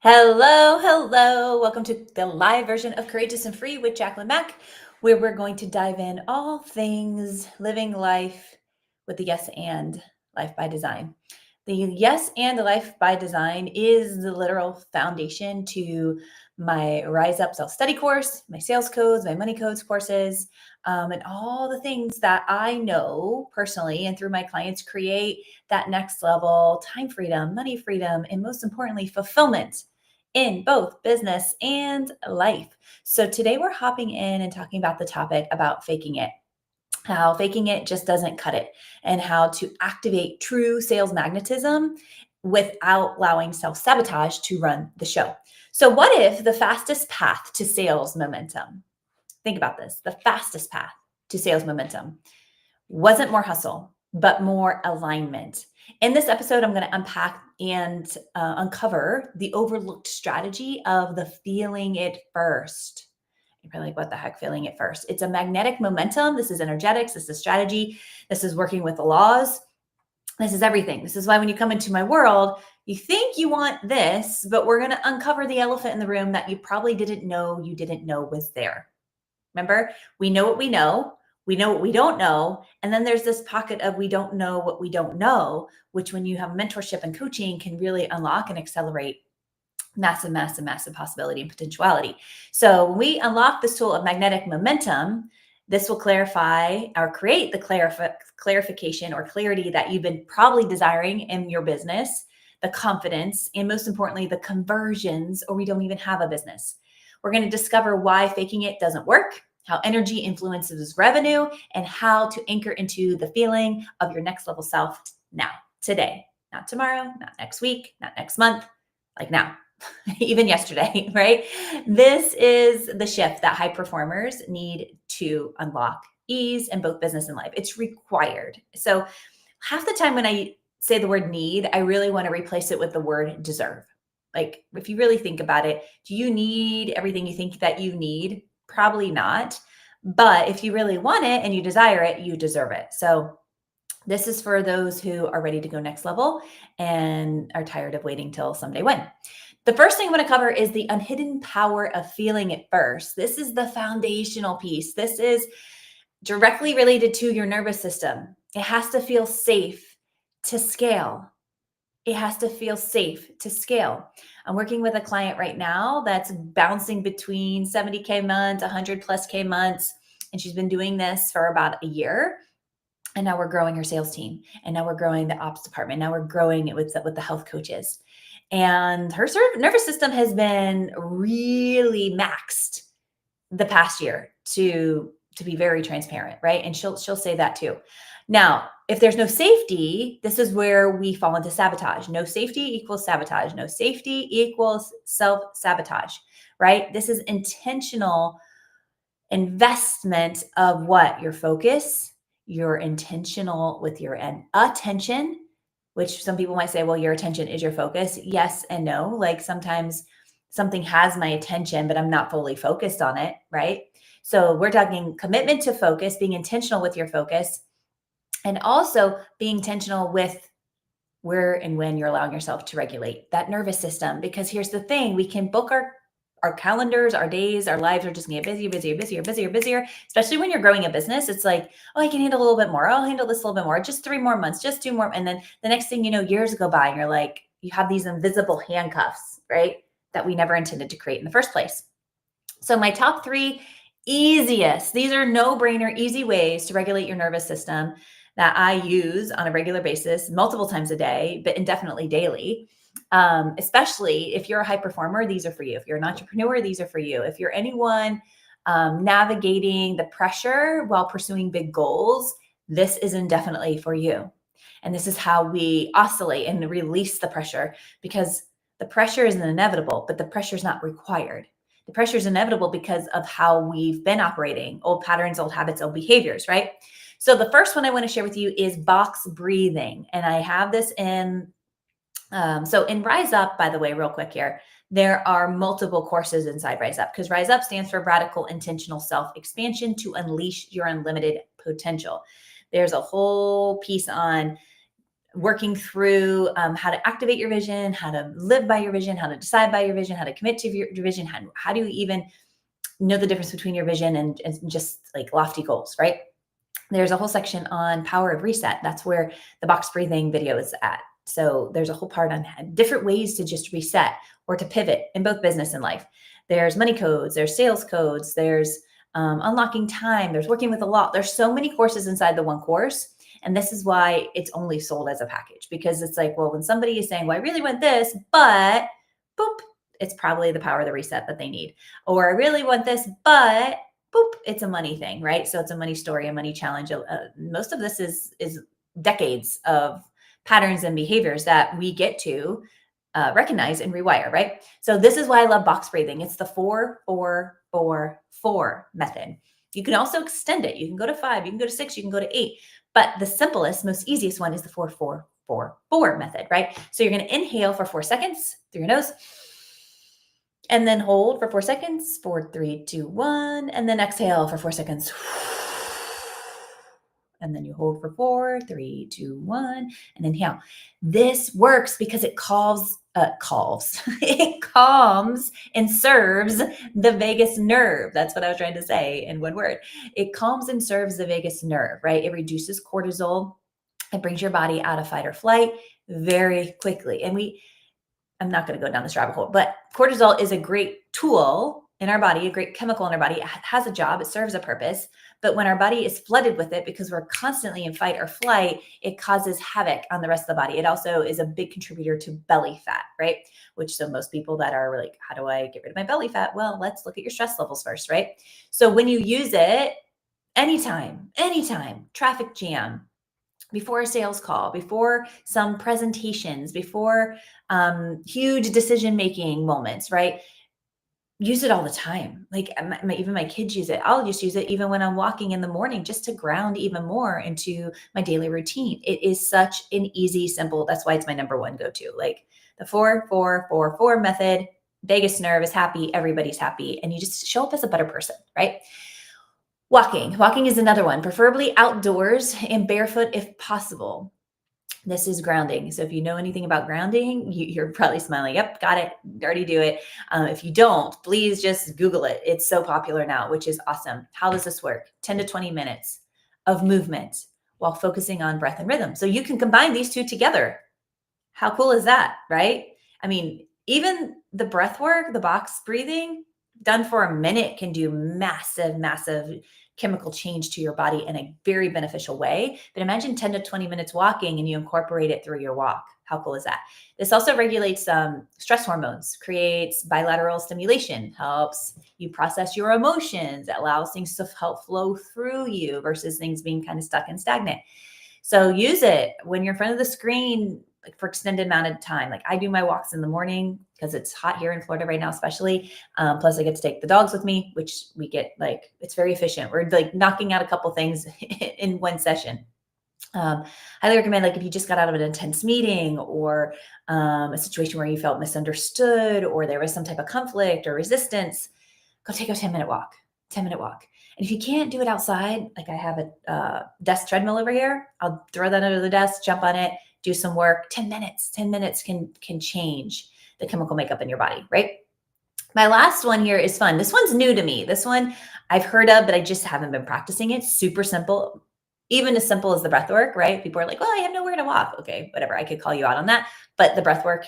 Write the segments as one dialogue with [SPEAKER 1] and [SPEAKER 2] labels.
[SPEAKER 1] Hello, hello. Welcome to the live version of Courageous and Free with Jacquelyn Mack, where we're going to dive in all things living life with the yes and life by design. The yes and life by design is the literal foundation to my Rise Up Self Study course, my sales codes, my money codes courses, and all the things that I know personally and through my clients create that next level time freedom, money freedom, and most importantly, fulfillment in both business and life. So today we're hopping in and talking about the topic about faking it, how faking it just doesn't cut it, and how to activate true sales magnetism without allowing self-sabotage to run the show. So what if the fastest path to sales momentum, think about this, the fastest path to sales momentum wasn't more hustle, but more alignment. In this episode, I'm going to unpack and uncover the overlooked strategy of the feeling it first. You're probably like, what the heck, feeling it first? It's a magnetic momentum. This is energetics. This is strategy. This is working with the laws. This is everything. This is why when you come into my world, you think you want this, but we're going to uncover the elephant in the room that you probably didn't know was there. Remember, we know what we know. We know what we don't know. And then there's this pocket of we don't know what we don't know, which when you have mentorship and coaching can really unlock and accelerate massive, massive, massive possibility and potentiality. So when we unlock this tool of magnetic momentum, this will clarify or create the clarification or clarity that you've been probably desiring in your business, the confidence, and most importantly, the conversions, or we don't even have a business. We're going to discover why faking it doesn't work, how energy influences revenue, and how to anchor into the feeling of your next level self now, today, not tomorrow, not next week, not next month, like now, even yesterday, right? This is the shift that high performers need to unlock ease in both business and life. It's required. So half the time when I say the word need, I really want to replace it with the word deserve. Like, if you really think about it, do you need everything you think that you need? Probably not. But if you really want it and you desire it, you deserve it. So this is for those who are ready to go next level and are tired of waiting till someday when. The first thing I want to cover is the unhidden power of feeling it first. This is the foundational piece. This is directly related to your nervous system. It has to feel safe to scale. It has to feel safe to scale. I'm working with a client right now that's bouncing between 70K months, 100 plus K months. And she's been doing this for about a year. And now we're growing her sales team. And now we're growing the ops department. Now we're growing it with the health coaches. And her nervous system has been really maxed the past year to be very transparent, right? And she'll say that too. Now, if there's no safety, this is where we fall into sabotage. No safety equals sabotage. No safety equals self-sabotage, right? This is intentional investment of what? Your focus. You're intentional with your attention, which some people might say, well, your attention is your focus. Yes and no. Like sometimes something has my attention, but I'm not fully focused on it, right? So we're talking commitment to focus, being intentional with your focus, and also being intentional with where and when you're allowing yourself to regulate that nervous system. Because here's the thing, we can book our calendars, our days, our lives are just going to get busier, especially when you're growing a business. It's like, oh, I can handle a little bit more. I'll handle this a little bit more. Just 3 more months, just 2 more. And then the next thing you know, years go by and you're like, you have these invisible handcuffs, right? That we never intended to create in the first place. So my top 3 easiest, these are no-brainer, easy ways to regulate your nervous system that I use on a regular basis, multiple times a day, but indefinitely daily. Especially if you're a high performer, these are for you. If you're an entrepreneur, these are for you. If you're anyone navigating the pressure while pursuing big goals, this is indefinitely for you. And this is how we oscillate and release the pressure, because the pressure isn't inevitable, but the pressure is not required. The pressure is inevitable because of how we've been operating, old patterns, old habits, old behaviors, right? So the first one I want to share with you is box breathing. And I have this in so in Rise Up, by the way, real quick here, there are multiple courses inside Rise Up, because Rise Up stands for Radical Intentional Self-Expansion to Unleash Your Unlimited Potential. There's a whole piece on working through how to activate your vision, how to live by your vision, how to decide by your vision, how to commit to your vision. How do you even know the difference between your vision and just like lofty goals, right? There's a whole section on power of reset. That's where the box breathing video is at. So there's a whole part on different ways to just reset or to pivot in both business and life. There's money codes, there's sales codes, there's unlocking time, there's working with the law. There's so many courses inside the one course. And this is why it's only sold as a package, because it's like, well, when somebody is saying, well, I really want this, but boop, it's probably the power of the reset that they need. Or I really want this, but boop, it's a money thing, right? So it's a money story, a money challenge. Most of this is decades of patterns and behaviors that we get to recognize and rewire, right? So this is why I love box breathing. It's the 4-4-4-4 method. You can also extend it. You can go to 5, you can go to 6, you can go to 8. But the simplest, most easiest one is the 4-4-4-4 method, right? So you're going to inhale for 4 seconds through your nose, and then hold for 4 seconds, 4, 3, 2, 1, and then exhale for 4 seconds. And then you hold for 4, 3, 2, 1, and inhale. This works because it it calms and serves the vagus nerve. That's what I was trying to say in one word. It calms and serves the vagus nerve, right? It reduces cortisol. It brings your body out of fight or flight very quickly. And I'm not going to go down this rabbit hole, but cortisol is a great tool in our body, a great chemical in our body. It has a job, it serves a purpose. But when our body is flooded with it, because we're constantly in fight or flight, it causes havoc on the rest of the body. It also is a big contributor to belly fat, right? So most people that are like, how do I get rid of my belly fat? Well, let's look at your stress levels first, right? So when you use it, anytime, traffic jam, before a sales call, before some presentations, before huge decision-making moments, right? Use it all the time. Like even my kids use it. I'll just use it even when I'm walking in the morning, just to ground even more into my daily routine. It is such an easy, simple, that's why it's my number one go-to. Like the 4-4-4-4 method, vagus nerve is happy, everybody's happy, and you just show up as a better person, right? Walking is another one, preferably outdoors and barefoot if possible. This is grounding. So if you know anything about grounding, you're probably smiling. Yep, got it. Already do it. If you don't, please just Google it. It's so popular now, which is awesome. How does this work? 10 to 20 minutes of movement while focusing on breath and rhythm. So you can combine these two together. How cool is that, right? I mean, even the breath work, the box breathing, done for a minute can do massive chemical change to your body in a very beneficial way. But imagine 10 to 20 minutes walking and you incorporate it through your walk. How cool is that? This also regulates stress hormones, creates bilateral stimulation, helps you process your emotions, allows things to help flow through you versus things being kind of stuck and stagnant. So use it when you're in front of the screen, like for extended amount of time. Like I do my walks in the morning because it's hot here in Florida right now, especially. Plus I get to take the dogs with me, which we get it's very efficient. We're like knocking out a couple things in one session. Highly recommend, like if you just got out of an intense meeting or a situation where you felt misunderstood or there was some type of conflict or resistance, go take a 10-minute walk. And if you can't do it outside, like I have a desk treadmill over here, I'll throw that under the desk, jump on it, do some work. 10 minutes can change the chemical makeup in your body, right? My last one here is fun. This one's new to me. This one I've heard of, but I just haven't been practicing it. Super simple, even as simple as the breath work, right? People are like, well, I have nowhere to walk. Okay, whatever. I could call you out on that. But the breath work,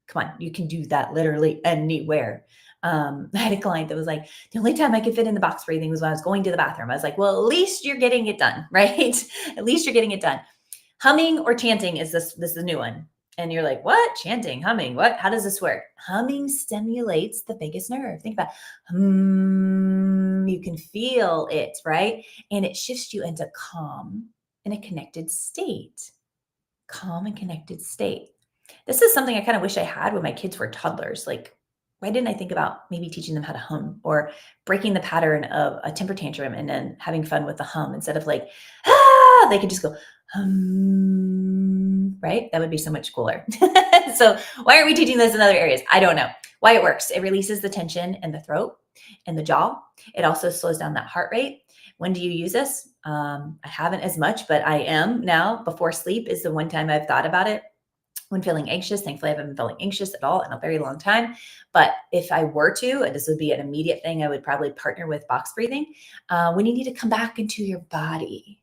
[SPEAKER 1] come on, you can do that literally anywhere. I had a client that was like, the only time I could fit in the box breathing was when I was going to the bathroom. I was like, well, at least you're getting it done, right? At least you're getting it done. Humming or chanting is this is a new one. And you're like, what? Chanting, humming, what? How does this work? Humming stimulates the vagus nerve. Think about you can feel it, right? And it shifts you into calm in a connected state. Calm and connected state. This is something I kind of wish I had when my kids were toddlers. Like, why didn't I think about maybe teaching them how to hum or breaking the pattern of a temper tantrum and then having fun with the hum instead of like, they could just go, right? That would be so much cooler. So why aren't we teaching this in other areas? I don't know. Why it works. It releases the tension in the throat and the jaw. It also slows down that heart rate. When do you use this? I haven't as much, but I am now. Before sleep is the one time I've thought about it when feeling anxious. Thankfully, I haven't been feeling anxious at all in a very long time. But if I were to, and this would be an immediate thing, I would probably partner with box breathing. When you need to come back into your body.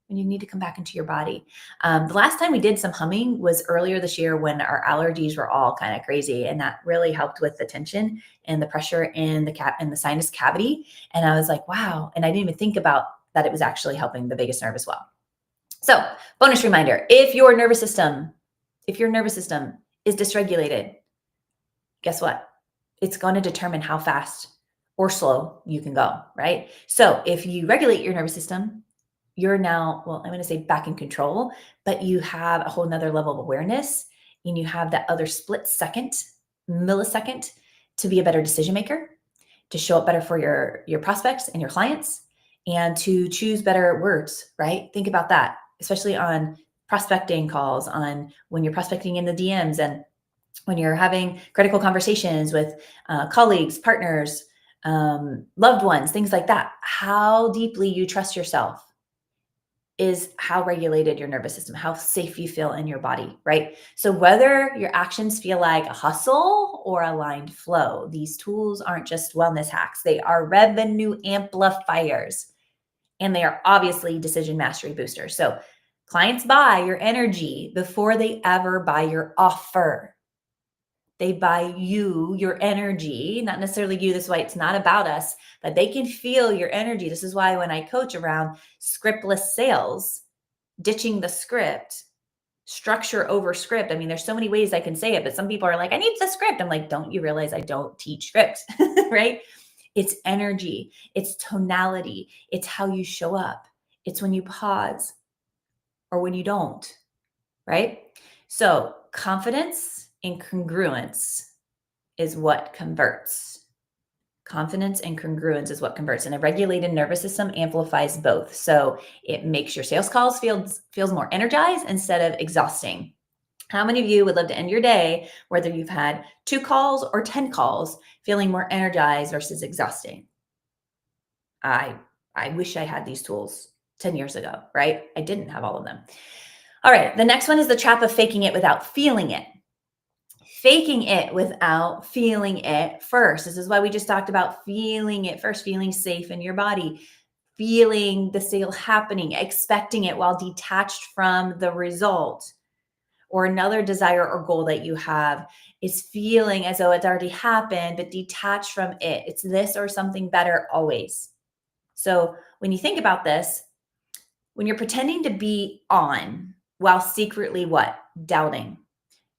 [SPEAKER 1] When you need to come back into your body. The last time we did some humming was earlier this year when our allergies were all kind of crazy, and that really helped with the tension and the pressure in the sinus cavity. And I was like, wow. And I didn't even think about that it was actually helping the vagus nerve as well. So, bonus reminder, if your nervous system is dysregulated, guess what? It's going to determine how fast or slow you can go, right? So if you regulate your nervous system, you're now, well, I'm going to say back in control, but you have a whole nother level of awareness, and you have that other split second, millisecond to be a better decision maker, to show up better for your prospects and your clients, and to choose better words, right? Think about that, especially on prospecting calls, on when you're prospecting in the DMs, and when you're having critical conversations with colleagues, partners, loved ones, things like that. How deeply you trust yourself is how regulated your nervous system, how safe you feel in your body, right? So whether your actions feel like a hustle or aligned flow, these tools aren't just wellness hacks. They are revenue amplifiers, and they are obviously decision mastery boosters. So clients buy your energy before they ever buy your offer. They buy you, your energy, not necessarily you. This is why it's not about us, but they can feel your energy. This is why when I coach around scriptless sales, ditching the script, structure over script. I mean, there's so many ways I can say it, but some people are like, I need the script. I'm like, don't you realize I don't teach scripts, right? It's energy, it's tonality, it's how you show up. It's when you pause or when you don't, right? So confidence and congruence is what converts. Confidence and congruence is what converts. And a regulated nervous system amplifies both. So it makes your sales calls feels more energized instead of exhausting. How many of you would love to end your day, whether you've had 2 calls or 10 calls, feeling more energized versus exhausting? I wish I had these tools 10 years ago, right? I didn't have all of them. All right, the next one is the trap of faking it without feeling it. Faking it without feeling it first. This is why we just talked about feeling it first, feeling safe in your body, feeling the sale happening, expecting it while detached from the result. Or another desire or goal that you have is feeling as though it's already happened, but detached from it. It's this or something better always. So when you think about this, when you're pretending to be on while secretly what? Doubting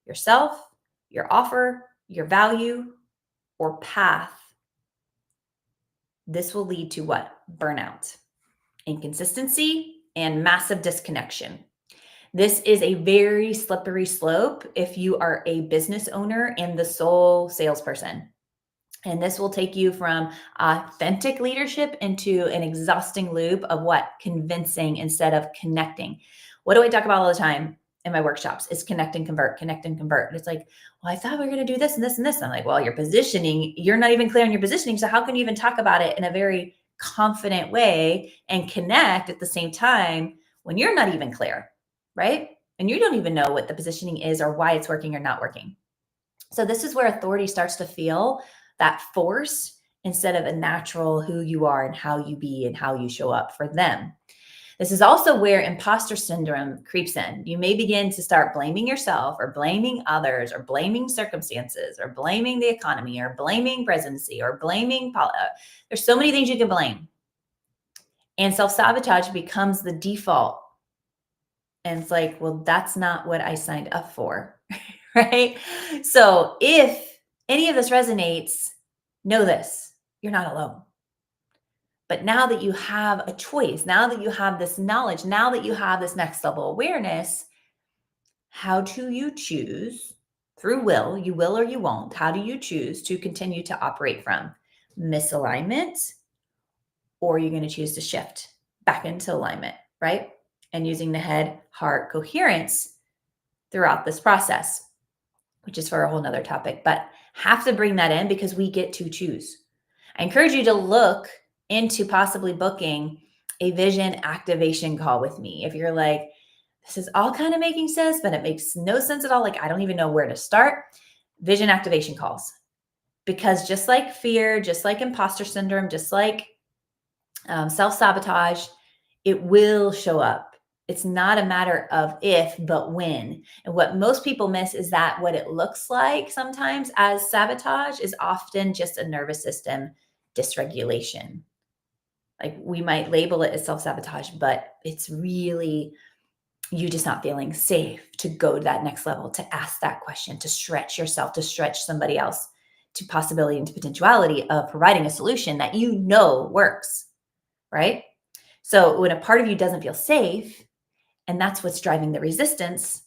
[SPEAKER 1] yourself, your offer, your value, or path, this will lead to what? Burnout, inconsistency, and massive disconnection. This is a very slippery slope if you are a business owner and the sole salesperson. And this will take you from authentic leadership into an exhausting loop of what? Convincing instead of connecting. What do I talk about all the time in my workshops? It's connect and convert, connect and convert. And it's like, well, I thought we were going to do this and this and this. And I'm like, well, your positioning, you're not even clear on your positioning. So how can you even talk about it in a very confident way and connect at the same time when you're not even clear, right? And you don't even know what the positioning is or why it's working or not working. So this is where authority starts to feel that force instead of a natural who you are and how you be and how you show up for them. This is also where imposter syndrome creeps in. You may begin to start blaming yourself or blaming others or blaming circumstances or blaming the economy or blaming presidency or blaming there's so many things you can blame. And self-sabotage becomes the default. And it's like, well, that's not what I signed up for, right? So if any of this resonates, know this, you're not alone. But now that you have a choice, now that you have this knowledge, now that you have this next level awareness, how do you choose through will, you will or you won't, how do you choose to continue to operate from misalignment, or are you going to choose to shift back into alignment, right? And using the head, heart coherence throughout this process, which is for a whole nother topic, but have to bring that in because we get to choose. I encourage you to look into possibly booking a vision activation call with me. If you're like, this is all kind of making sense, but it makes no sense at all. Like, I don't even know where to start. Vision activation calls. Because just like fear, just like imposter syndrome, just like self-sabotage, it will show up. It's not a matter of if, but when. And what most people miss is that what it looks like sometimes as sabotage is often just a nervous system dysregulation. Like we might label it as self-sabotage, but it's really you just not feeling safe to go to that next level, to ask that question, to stretch yourself, to stretch somebody else to possibility and to potentiality of providing a solution that you know works, right? So when a part of you doesn't feel safe, and that's what's driving the resistance,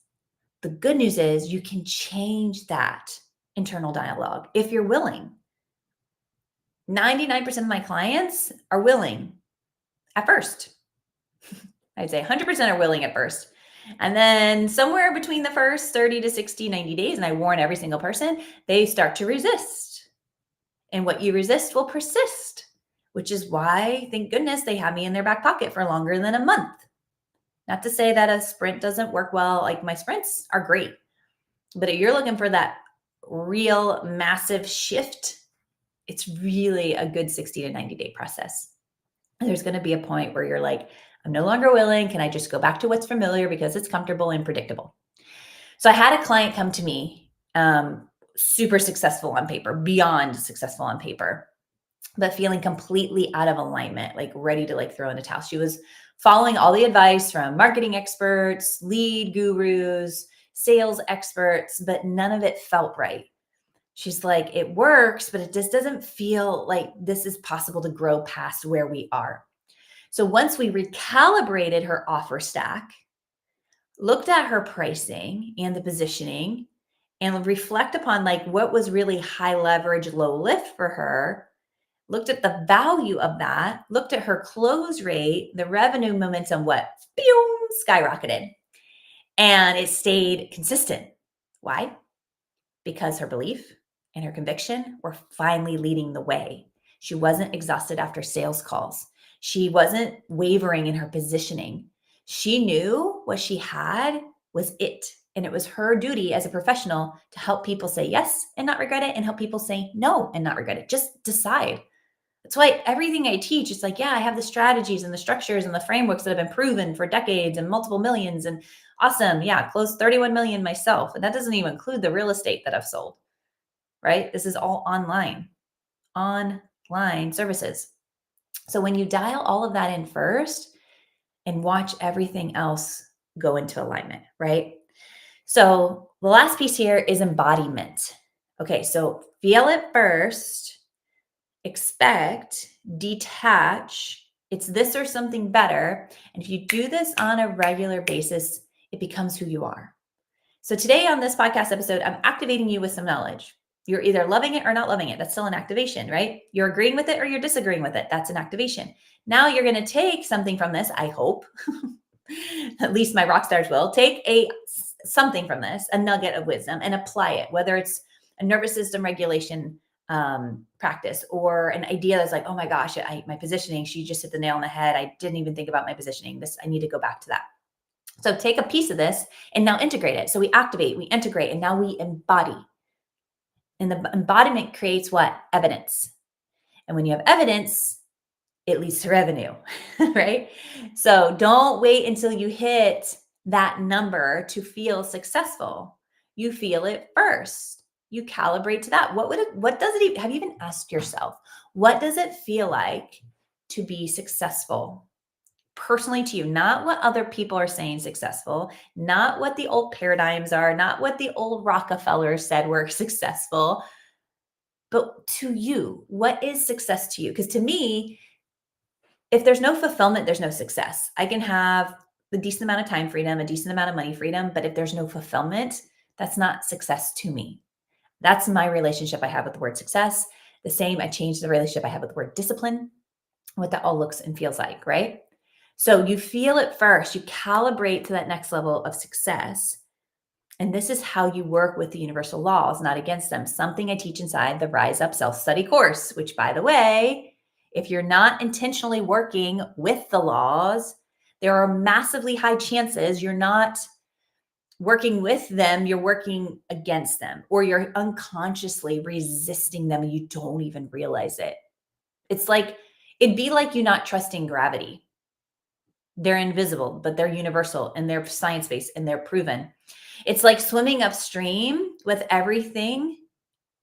[SPEAKER 1] the good news is you can change that internal dialogue if you're willing. 99% of my clients are willing at first. I'd say 100% are willing at first. And then somewhere between the first 30 to 60, 90 days, and I warn every single person, they start to resist. And what you resist will persist, which is why, thank goodness, they have me in their back pocket for longer than a month. Not to say that a sprint doesn't work well. Like my sprints are great. But if you're looking for that real massive shift, it's really a good 60 to 90 day process. And there's going to be a point where you're like, I'm no longer willing. Can I just go back to what's familiar because it's comfortable and predictable? So I had a client come to me, super successful on paper, beyond successful on paper, but feeling completely out of alignment, like ready to like throw in the towel. She was following all the advice from marketing experts, lead gurus, sales experts, but none of it felt right. She's like, it works, but it just doesn't feel like this is possible to grow past where we are. So once we recalibrated her offer stack, looked at her pricing and the positioning, and reflect upon like what was really high leverage, low lift for her, looked at the value of that, looked at her close rate, the revenue momentum, skyrocketed. And it stayed consistent. Why? Because her belief and her conviction were finally leading the way. She wasn't exhausted after sales calls. She wasn't wavering in her positioning. She knew what she had was it. And it was her duty as a professional to help people say yes and not regret it, and help people say no and not regret it. Just decide. That's why everything I teach is like, yeah, I have the strategies and the structures and the frameworks that have been proven for decades and multiple millions, and awesome. Yeah, closed 31 million myself. And that doesn't even include the real estate that I've sold, right? This is all online services. So when you dial all of that in first and watch everything else go into alignment, right? So the last piece here is embodiment. Okay, so feel it first, expect, detach, it's this or something better. And if you do this on a regular basis, it becomes who you are. So today on this podcast episode, I'm activating you with some knowledge. You're either loving it or not loving it. That's still an activation, right? You're agreeing with it or you're disagreeing with it. That's an activation. Now you're going to take something from this, I hope. At least my rock stars will take something from this, a nugget of wisdom, and apply it, whether it's a nervous system regulation practice, or an idea that's like, oh my gosh, my positioning, she just hit the nail on the head. I didn't even think about my positioning. I need to go back to that. So take a piece of this and now integrate it. So we activate, we integrate, and now we embody. And the embodiment creates what? Evidence. And when you have evidence, it leads to revenue, right? So don't wait until you hit that number to feel successful. You feel it first. You calibrate to that. What does it, have you even asked yourself, what does it feel like to be successful personally to you? Not what other people are saying successful, not what the old paradigms are, not what the old Rockefellers said were successful, but to you. What is success to you? Because to me, if there's no fulfillment, there's no success. I can have a decent amount of time freedom, a decent amount of money freedom, but if there's no fulfillment, that's not success to me. That's my relationship I have with the word success. The same, I changed the relationship I have with the word discipline, what that all looks and feels like, right? So you feel it first, you calibrate to that next level of success. And this is how you work with the universal laws, not against them. Something I teach inside the Rise Up Self-Study course, which, by the way, If you're not intentionally working with the laws, there are massively high chances you're not working with them, you're working against them, or you're unconsciously resisting them and you don't even realize it. It's like, it'd be like you not trusting gravity. They're invisible, but they're universal and they're science based and they're proven. It's like swimming upstream with everything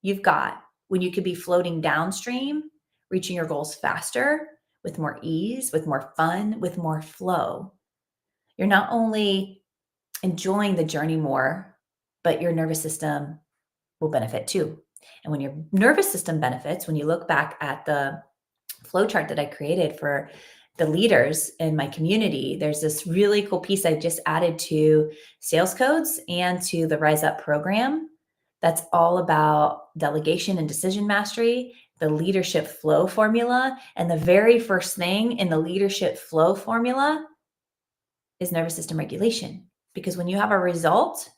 [SPEAKER 1] you've got when you could be floating downstream, reaching your goals faster, with more ease, with more fun, with more flow. You're not only enjoying the journey more, but your nervous system will benefit too. And when your nervous system benefits, when you look back at the flow chart that I created for the leaders in my community, there's this really cool piece I just added to sales codes and to the Rise Up program that's all about delegation and decision mastery, the leadership flow formula. And the very first thing in the leadership flow formula is nervous system regulation. Because when you have a result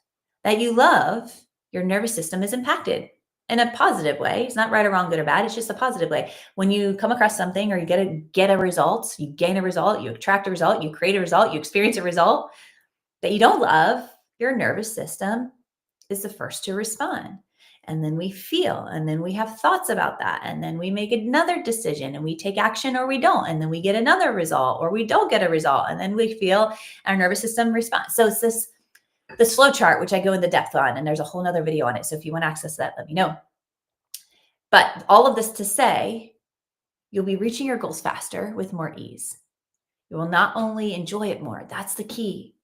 [SPEAKER 1] that you love, your nervous system is impacted in a positive way. It's not right or wrong, good or bad. It's just a positive way. When you come across something or you get a result, you gain a result, you attract a result, you create a result, you experience a result that you don't love, your nervous system is the first to respond. And then we feel, and then we have thoughts about that. And then we make another decision and we take action or we don't. And then we get another result or we don't get a result. And then we feel our nervous system responds. So it's this flow chart, which I go into depth on, and there's a whole nother video on it. So if you want to access that, let me know. But all of this to say, you'll be reaching your goals faster with more ease. You will not only enjoy it more, that's the key.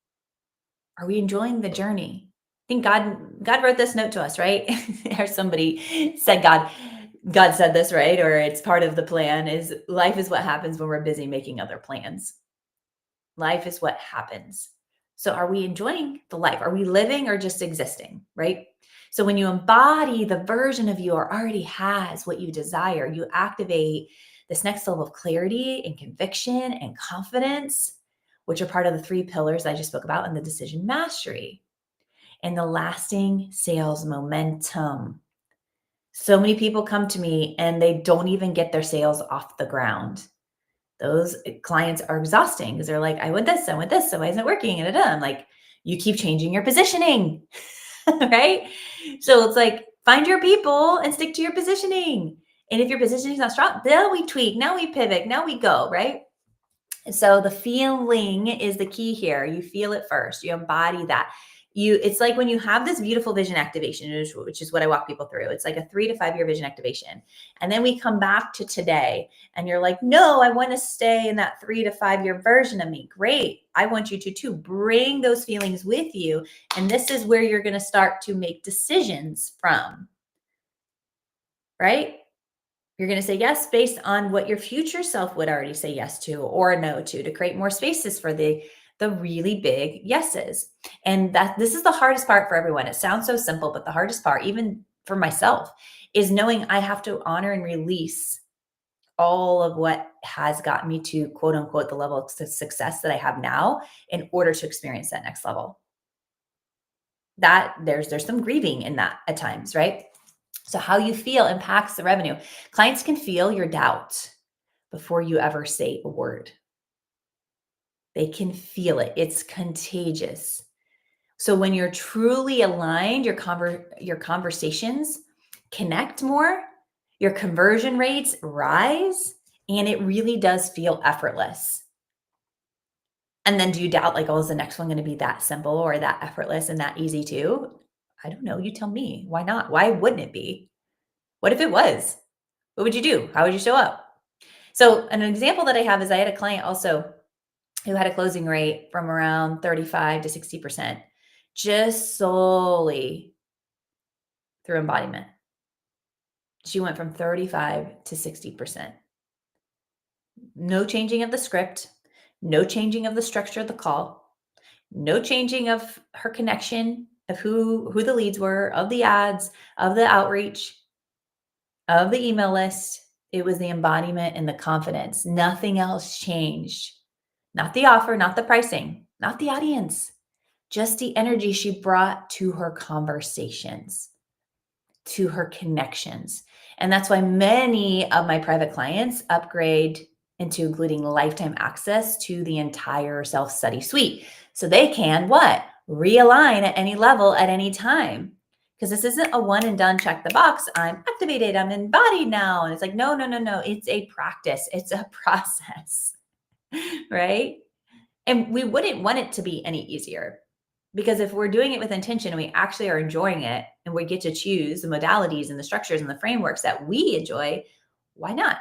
[SPEAKER 1] Are we enjoying the journey? I think God wrote this note to us, right? Or somebody said God said this, right? Or it's part of the plan is life is what happens when we're busy making other plans. Life is what happens. So are we enjoying the life? Are we living or just existing, right? So when you embody the version of you or already has what you desire, you activate this next level of clarity and conviction and confidence, which are part of the 3 pillars I just spoke about in the decision mastery and the lasting sales momentum. So many people come to me and they don't even get their sales off the ground. Those clients are exhausting because they're like, I want this, so why isn't it working? And I'm like, you keep changing your positioning, right? So it's like, find your people and stick to your positioning. And if your positioning is not strong, then we tweak, now we pivot, now we go, right? So the feeling is the key here. You feel it first. You embody that. It's like when you have this beautiful vision activation, which is what I walk people through. It's like a 3 to 5 year vision activation. And then we come back to today and you're like, no, I want to stay in that 3 to 5 year version of me. Great. I want you to bring those feelings with you. And this is where you're going to start to make decisions from, right? You're going to say yes based on what your future self would already say yes to or no to create more spaces for the really big yeses. And that this is the hardest part for everyone. It sounds so simple, but the hardest part, even for myself, is knowing I have to honor and release all of what has gotten me to quote unquote the level of success that I have now in order to experience that next level. That there's some grieving in that at times, right? So how you feel impacts the revenue. Clients can feel your doubt before you ever say a word. They can feel it. It's contagious. So when you're truly aligned, your conversations connect more, your conversion rates rise, and it really does feel effortless. And then do you doubt like, oh, is the next one going to be that simple or that effortless and that easy too? I don't know. You tell me. Why not? Why wouldn't it be? What if it was? What would you do? How would you show up? So an example that I have is I had a client also who had a closing rate from around 35 to 60%, just solely through embodiment. She went from 35 to 60%. No changing of the script, no changing of the structure of the call, no changing of her connection of who the leads were, of the ads, of the outreach, of the email list. It was the embodiment and the confidence. Nothing else changed. Not the offer, not the pricing, not the audience, just the energy she brought to her conversations. to her connections. And that's why many of my private clients upgrade into including lifetime access to the entire self-study suite. So they can what? Realign at any level at any time. Because this isn't a one and done, check the box. I'm activated, I'm embodied now. And it's like, no, no, no, no. It's a practice, it's a process, right? And we wouldn't want it to be any easier. Because if we're doing it with intention and we actually are enjoying it and we get to choose the modalities and the structures and the frameworks that we enjoy, why not?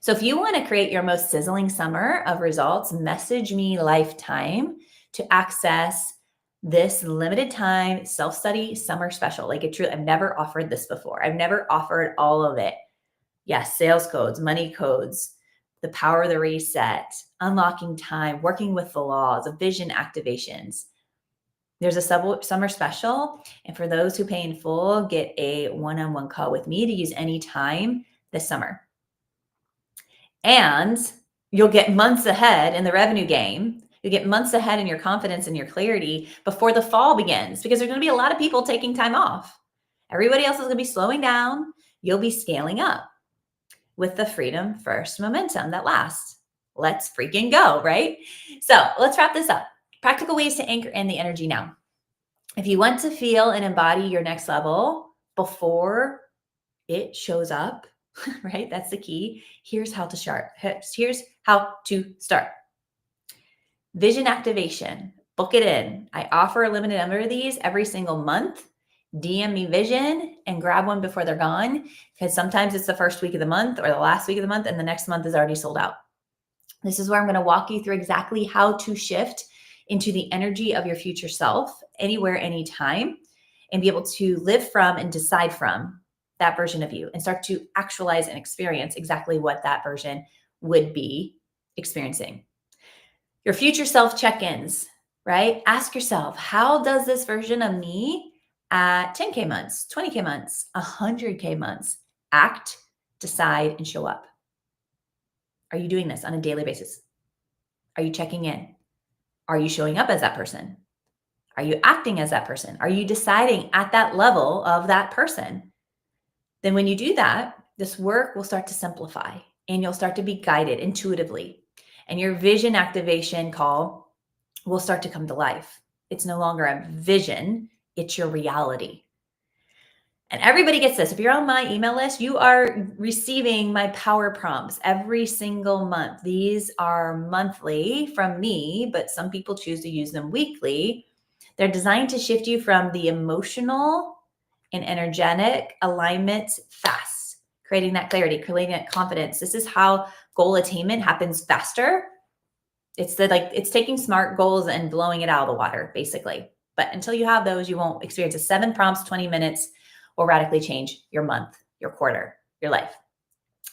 [SPEAKER 1] So if you want to create your most sizzling summer of results, message me lifetime to access this limited time self-study summer special. Like I've never offered this before. I've never offered all of it. Yes, sales codes, money codes, the power of the reset, unlocking time, working with the laws, of vision activations. There's a summer special. And for those who pay in full, get a one-on-one call with me to use anytime this summer. And you'll get months ahead in the revenue game. You get months ahead in your confidence and your clarity before the fall begins, because there's going to be a lot of people taking time off. Everybody else is going to be slowing down. You'll be scaling up with the freedom first momentum that lasts. Let's freaking go, right? So let's wrap this up. Practical ways to anchor in the energy now. If you want to feel and embody your next level before it shows up, right? That's the key. Here's how to start. Here's how to start. Vision activation. Book it in. I offer a limited number of these every single month. DM me vision and grab one before they're gone, because sometimes it's the first week of the month or the last week of the month and the next month is already sold out. This is where I'm going to walk you through exactly how to shift into the energy of your future self anywhere, anytime, and be able to live from and decide from that version of you and start to actualize and experience exactly what that version would be experiencing. Your future self check-ins, right? Ask yourself, how does this version of me at 10K months, 20K months, 100K months act, decide, and show up? Are you doing this on a daily basis? Are you checking in? Are you showing up as that person? Are you acting as that person? Are you deciding at that level of that person? Then when you do that, this work will start to simplify and you'll start to be guided intuitively. And your vision activation call will start to come to life. It's no longer a vision, it's your reality. And everybody gets this. If you're on my email list, you are receiving my power prompts every single month. These are monthly from me, but some people choose to use them weekly. They're designed to shift you from the emotional and energetic alignment fast, creating that clarity, creating that confidence. This is how goal attainment happens faster. It's taking SMART goals and blowing it out of the water, basically. But until you have those, you won't experience it. 7 prompts, 20 minutes will radically change your month, your quarter, your life,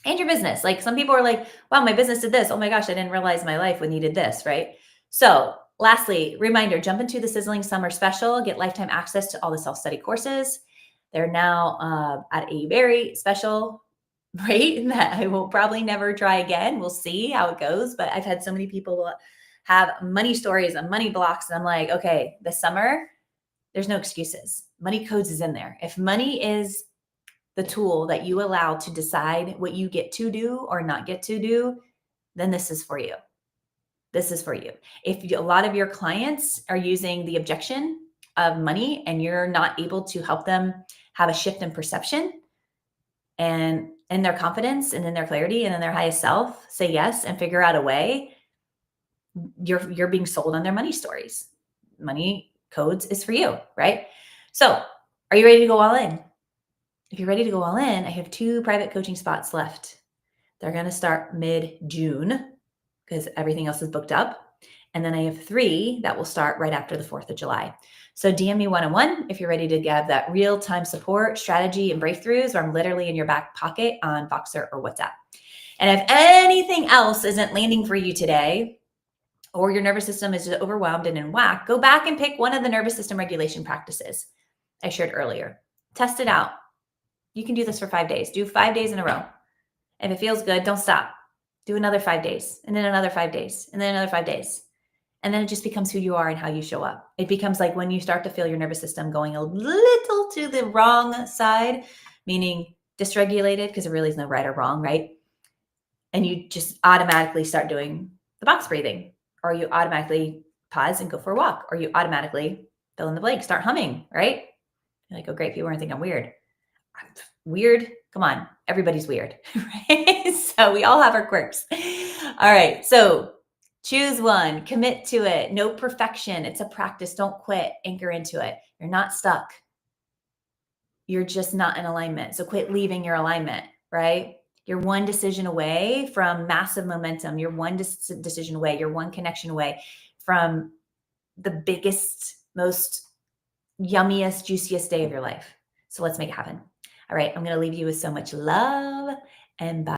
[SPEAKER 1] and your business. Like some people are like, wow, my business did this. Oh my gosh, I didn't realize my life would needed this, right? So lastly, reminder, jump into the Sizzling Summer Special, get lifetime access to all the self-study courses. They're now at a very special rate that I will probably never try again. We'll see how it goes. But I've had so many people have money stories and money blocks. And I'm like, okay, this summer, there's no excuses. Money codes is in there. If money is the tool that you allow to decide what you get to do or not get to do, then this is for you. This is for you. If a lot of your clients are using the objection of money and you're not able to help them have a shift in perception and in their confidence and in their clarity and in their highest self, say yes and figure out a way, you're being sold on their money stories. Money codes is for you, right? So are you ready to go all in? If you're ready to go all in, I have 2 private coaching spots left. They're going to start mid-June because everything else is booked up. And then I have 3 that will start right after the 4th of July. So DM me one-on-one if you're ready to have that real-time support, strategy, and breakthroughs where I'm literally in your back pocket on Voxer or WhatsApp. And if anything else isn't landing for you today, or your nervous system is just overwhelmed and in whack, go back and pick one of the nervous system regulation practices I shared earlier. Test it out. You can do this for 5 days. Do 5 days in a row. If it feels good, don't stop. Do another 5 days, and then another 5 days, and then another 5 days. And then it just becomes who you are and how you show up. It becomes like when you start to feel your nervous system going a little to the wrong side, meaning dysregulated, because there really is no right or wrong, right? And you just automatically start doing the box breathing, or you automatically pause and go for a walk, or you automatically fill in the blank, start humming, right? You're like, oh, great, people are gonna think I'm weird. Weird? Come on, everybody's weird, right? So we all have our quirks. All right, so choose one, commit to it. No perfection. It's a practice. Don't quit. Anchor into it. You're not stuck. You're just not in alignment. So quit leaving your alignment, right? You're one decision away from massive momentum. You're one decision away. You're one connection away from the biggest, most yummiest, juiciest day of your life. So let's make it happen. All right, I'm going to leave you with so much love, and bye.